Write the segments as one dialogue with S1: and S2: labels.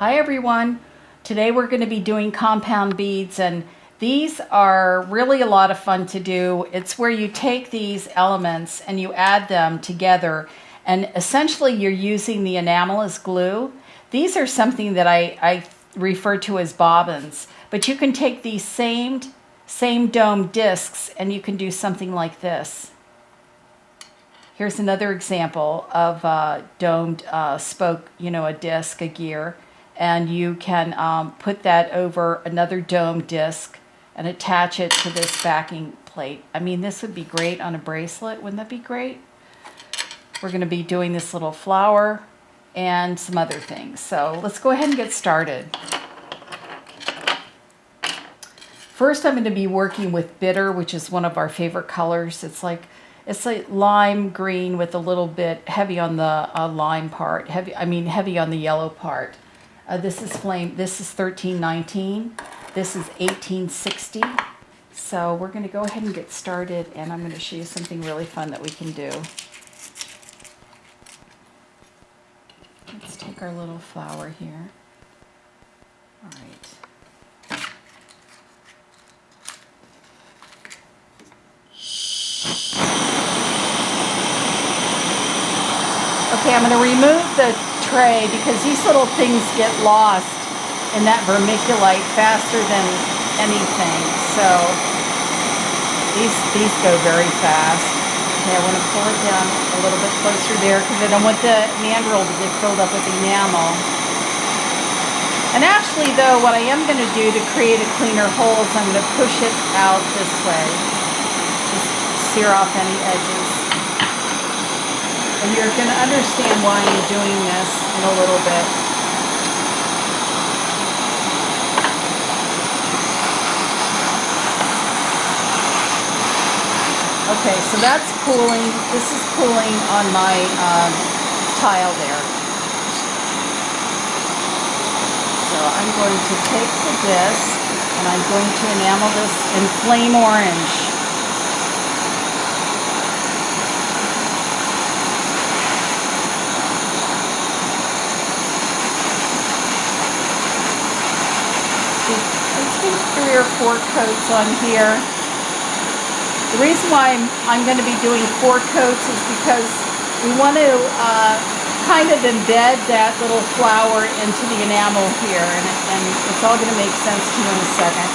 S1: Hi everyone. Today we're going to be doing compound beads, and these are really a lot of fun to do. It's where you take these elements and you add them together, and essentially you're using the enamel as glue. These are something that I refer to as bobbins, but you can take these same dome discs and you can do something like this. Here's another example of a domed spoke, a disc, a gear. And you can put that over another dome disc and attach it to this backing plate. I mean, this would be great on a bracelet. Wouldn't that be great? We're going to be doing this little flower and some other things. So let's go ahead and get started. First, I'm going to be working with bitter, which is one of our favorite colors. It's like lime green with a little bit heavy on the lime part. Heavy on the yellow part. This is 1319. This is 1860. So we're going to go ahead and get started, and I'm going to show you something really fun that we can do. Let's take our little flower here. All right. Okay, I'm going to remove the tray because these little things get lost in that vermiculite faster than anything. So these go very fast. Okay, I want to pull it down a little bit closer there because I don't want the mandrel to get filled up with enamel. And actually, though, what I am going to do to create a cleaner hole is I'm going to push it out this way. Just sear off any edges. And you're going to understand why I'm doing this in a little bit. Okay, so that's cooling. This is cooling on my tile there. So I'm going to take the disc and I'm going to enamel this in flame orange. Let's do 3 or 4 coats on here. The reason why I'm going to be doing 4 coats is because we want to kind of embed that little flower into the enamel here, and it's all going to make sense to you in a second.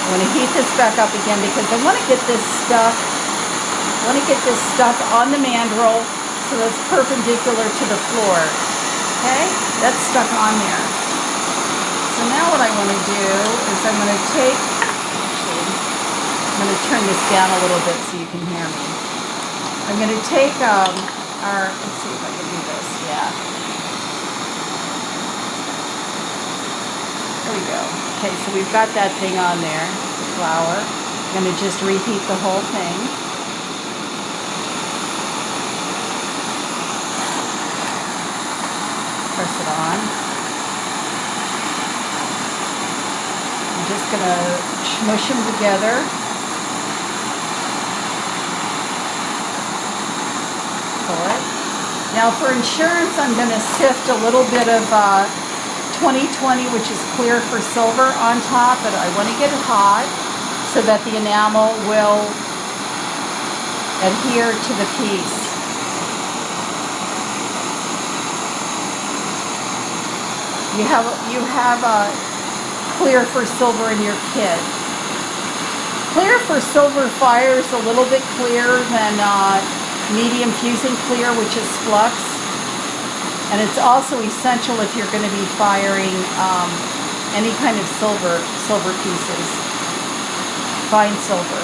S1: I want to heat this back up again because I want to get this stuck. I want to get this stuck on the mandrel so that it's perpendicular to the floor. Okay? That's stuck on there. So now what I want to do is I'm going to take, I'm going to turn this down a little bit so you can hear me. I'm going to take let's see if I can do this. Yeah. There we go. Okay, so we've got that thing on there, the flower. I'm going to just reheat the whole thing. Press it on. I'm just going to smush them together. Pull it. Now for insurance, I'm going to sift a little bit of 2020, which is clear for silver, on top, but I want to get it hot so that the enamel will adhere to the piece. You have clear for silver in your kit. Clear for silver fires a little bit clearer than medium fusing clear, which is flux. And it's also essential if you're going to be firing any kind of silver pieces, fine silver.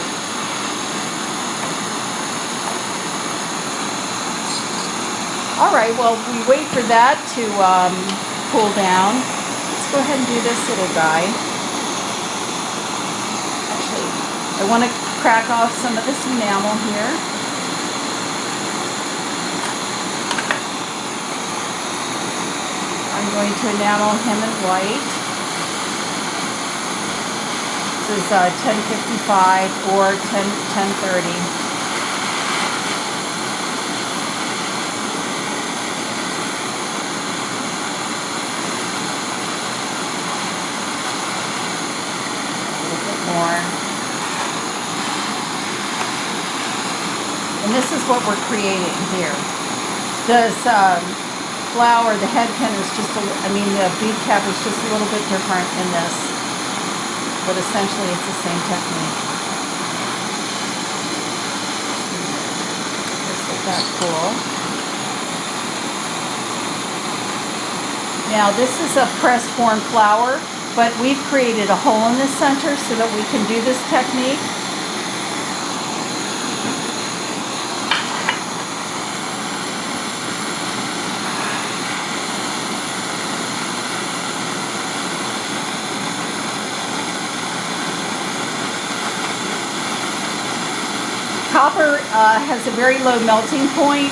S1: All right, well, we wait for that to cool down. Let's go ahead and do this little guy. Actually, I want to crack off some of this enamel here. I'm going to enamel him in white. This is 10:55 or 10:30. More. And this is what we're creating here. This flower, the head pin is just, the bead cap is just a little bit different in this, but essentially it's the same technique. Isn't that cool? Now this is a pressed form flower, but we've created a hole in the center so that we can do this technique. Copper has a very low melting point.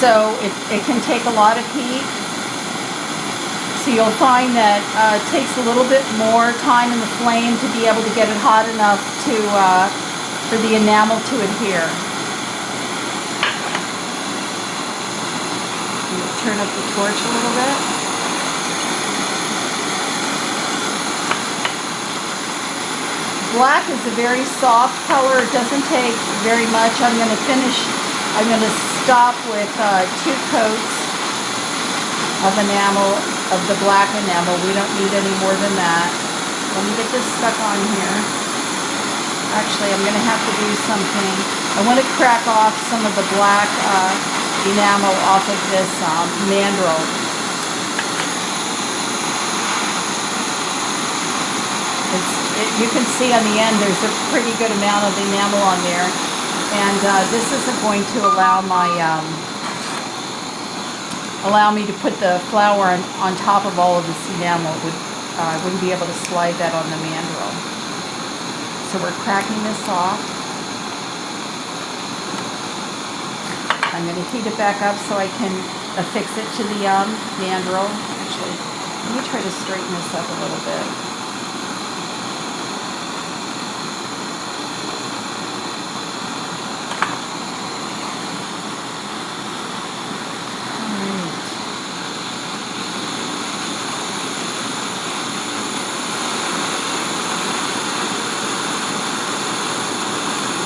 S1: So it can take a lot of heat. So you'll find that it takes a little bit more time in the flame to be able to get it hot enough to for the enamel to adhere. Turn up the torch a little bit. Black is a very soft color. It doesn't take very much. I'm going to stop with 2 coats of enamel, of the black enamel. We don't need any more than that. Let me get this stuck on here. Actually, I'm going to have to do something. I want to crack off some of the black enamel off of this mandrel. You can see on the end there's a pretty good amount of enamel on there. And this isn't going to allow me to put the flower on top of all of this enamel. I wouldn't be able to slide that on the mandrel. So we're cracking this off. I'm going to heat it back up so I can affix it to the mandrel. Actually, let me try to straighten this up a little bit.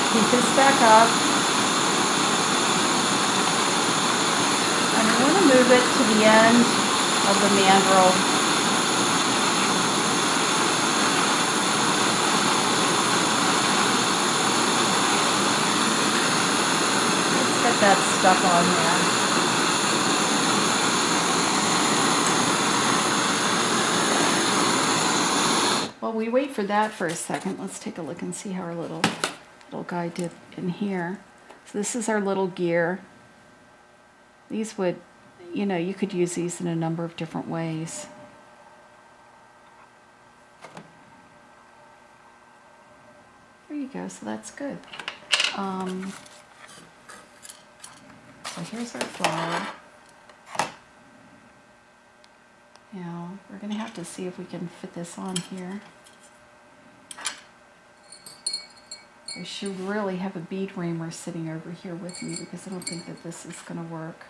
S1: Heat this back up, and I want to move it to the end of the mandrel. Let's get that stuck on there. While we wait for that for a second, let's take a look and see how our little guy did in here. So this is our little gear. These would, you could use these in a number of different ways. There you go, so that's good. So here's our flower. Now, we're going to have to see if we can fit this on here. I should really have a bead reamer sitting over here with me because I don't think that this is going to work.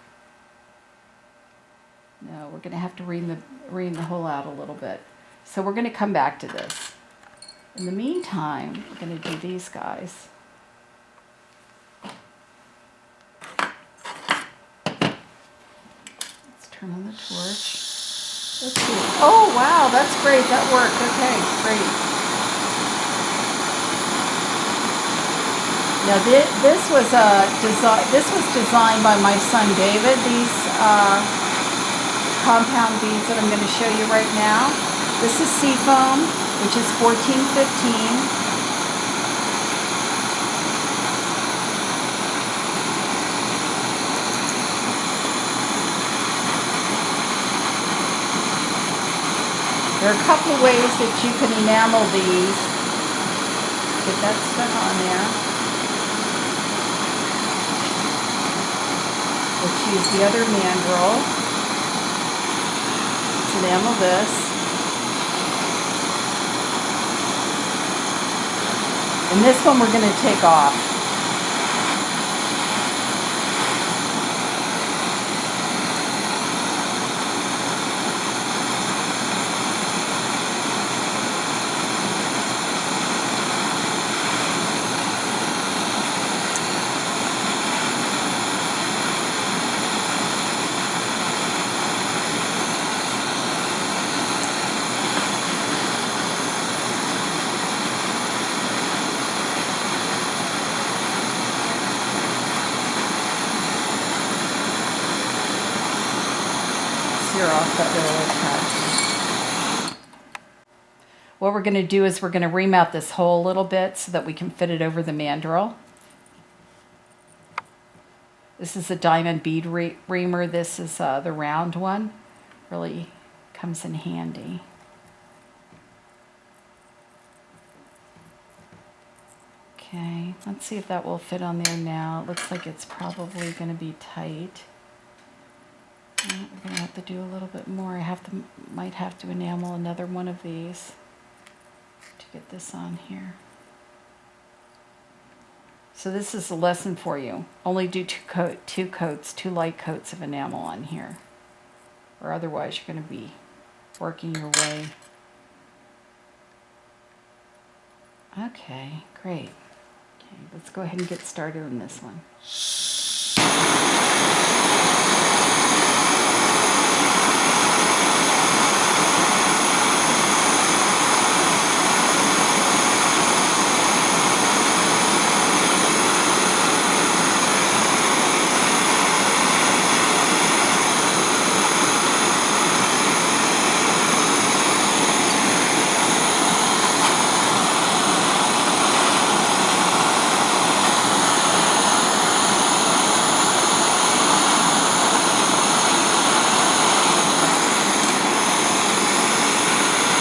S1: No, we're going to have to ream the hole out a little bit. So we're going to come back to this. In the meantime, we're going to do these guys. Let's turn on the torch. Let's see. Oh, wow, that's great. That worked. Okay, great. Now this was designed by my son David. These compound beads that I'm going to show you right now. This is seafoam, which is 1415. There are a couple of ways that you can enamel these. Get that stuck on there. Let's use the other mandrel. Let's enamel this. And this one we're going to take off. Off that little attachment. What we're going to do is we're going to ream out this hole a little bit so that we can fit it over the mandrel. This is a diamond bead reamer. This is the round one. Really comes in handy. Okay, let's see if that will fit on there now. It looks like it's probably going to be tight. We're going to have to do a little bit more. Might have to enamel another one of these to get this on here. So this is a lesson for you. Only do two light coats of enamel on here, or otherwise you're going to be working your way. Okay, great. Okay, let's go ahead and get started on this one.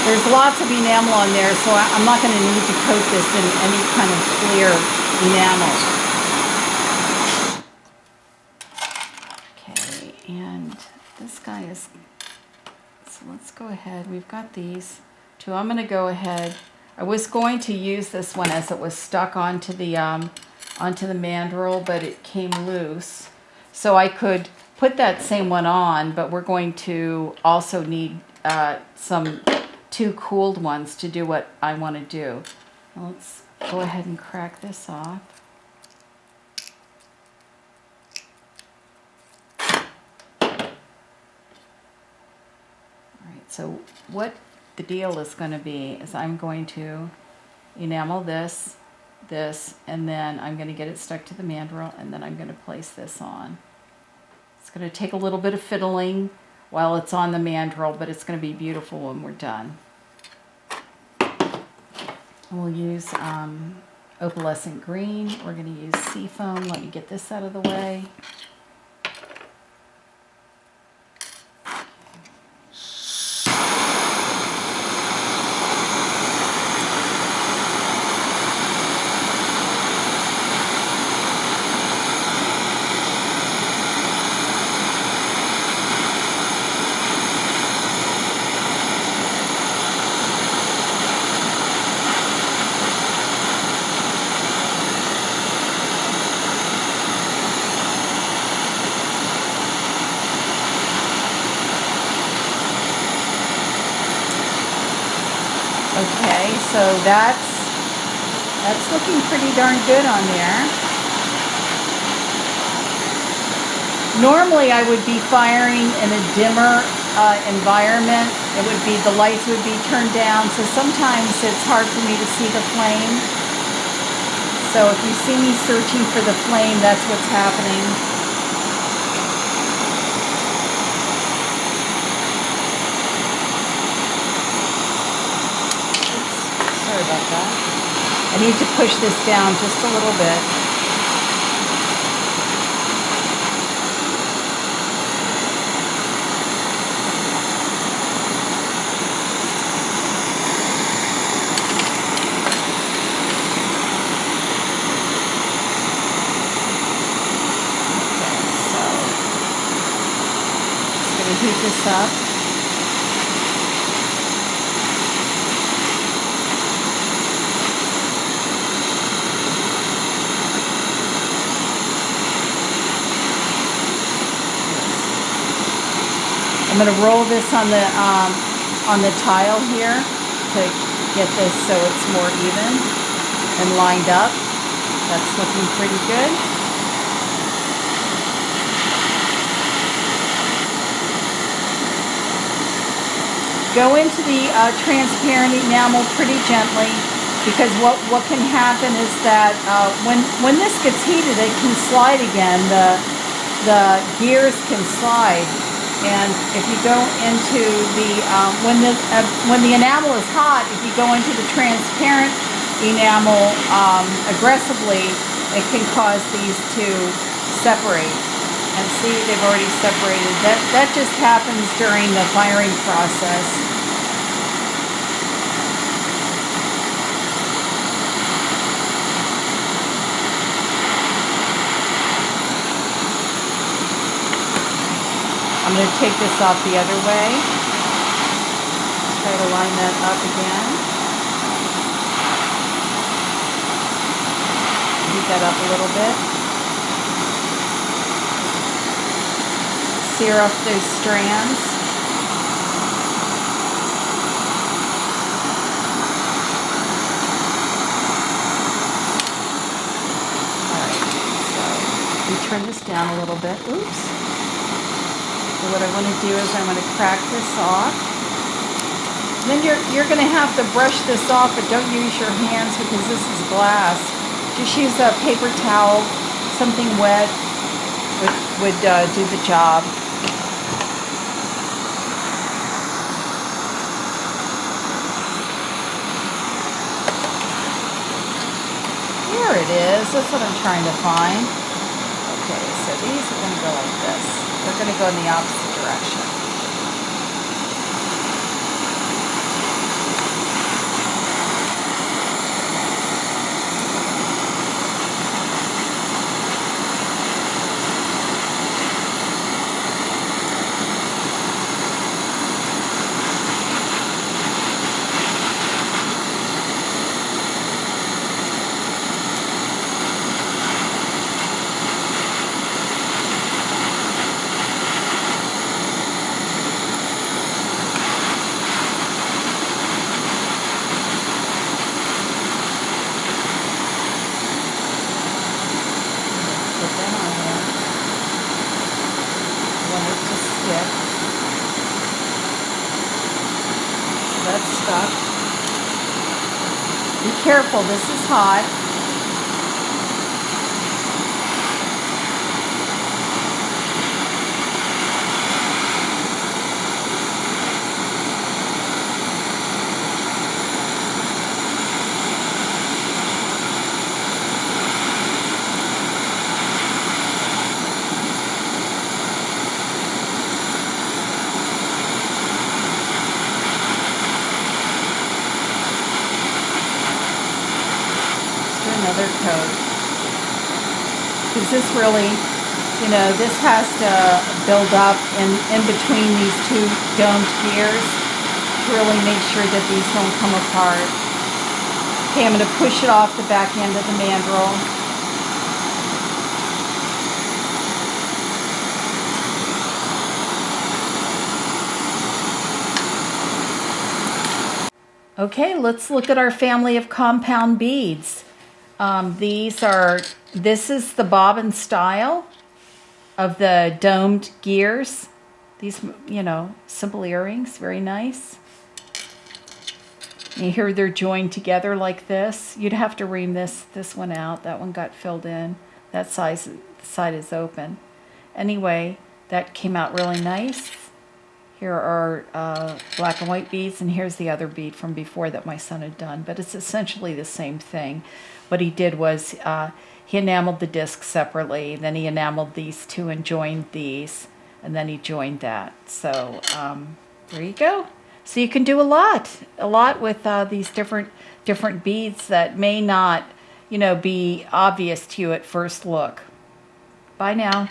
S1: There's lots of enamel on there, so I'm not going to need to coat this in any kind of clear enamel. Okay, and this guy is, so let's go ahead. We've got these two. I'm going to go ahead. I was going to use this one as it was stuck onto the mandrel, but it came loose. So I could put that same one on, but we're going to also need some two cooled ones to do what I want to do. Now let's go ahead and crack this off. Alright, so what the deal is going to be is I'm going to enamel this, and then I'm going to get it stuck to the mandrel, and then I'm going to place this on. It's going to take a little bit of fiddling while it's on the mandrel, but it's going to be beautiful when we're done. We'll use opalescent green. We're going to use seafoam. Let me get this out of the way. Okay, so that's looking pretty darn good on there. Normally I would be firing in a dimmer environment. It would be, the lights would be turned down, so sometimes it's hard for me to see the flame. So if you see me searching for the flame, that's what's happening. Sorry about that. I need to push this down just a little bit. this up. I'm going to roll this on the tile here to get this so it's more even and lined up. That's looking pretty good. Go into the transparent enamel pretty gently, because what can happen is that when this gets heated, it can slide again. The gears can slide. And if you go into the, when the enamel is hot, if you go into the transparent enamel aggressively, it can cause these to separate. And see, they've already separated. That just happens during the firing process. I'm going to take this off the other way. Try to line that up again. Heat that up a little bit. Sear off those strands. Alright, so we turn this down a little bit. Oops. So what I want to do is I'm going to crack this off. And then you're going to have to brush this off, but don't use your hands because this is glass. Just use a paper towel, something wet would do the job. Here it is. That's what I'm trying to find. Okay, so these are going to go like this. They're going to go in the opposite direction. That's stuck. Be careful, this is hot. Another coat, because this really, this has to build up in between these two domed gears to really make sure that these don't come apart. Okay, I'm going to push it off the back end of the mandrel. Okay, let's look at our family of compound beads. This is the bobbin style of the domed gears. These, simple earrings, very nice. And here they're joined together like this. You'd have to ream this one out. That one got filled in. That side is open. Anyway, that came out really nice. Here are black and white beads, and here's the other bead from before that my son had done. But it's essentially the same thing. What he did was he enameled the disc separately, then he enameled these two and joined these, and then he joined that. So there you go. So you can do a lot with these different beads that may not, be obvious to you at first look. Bye now.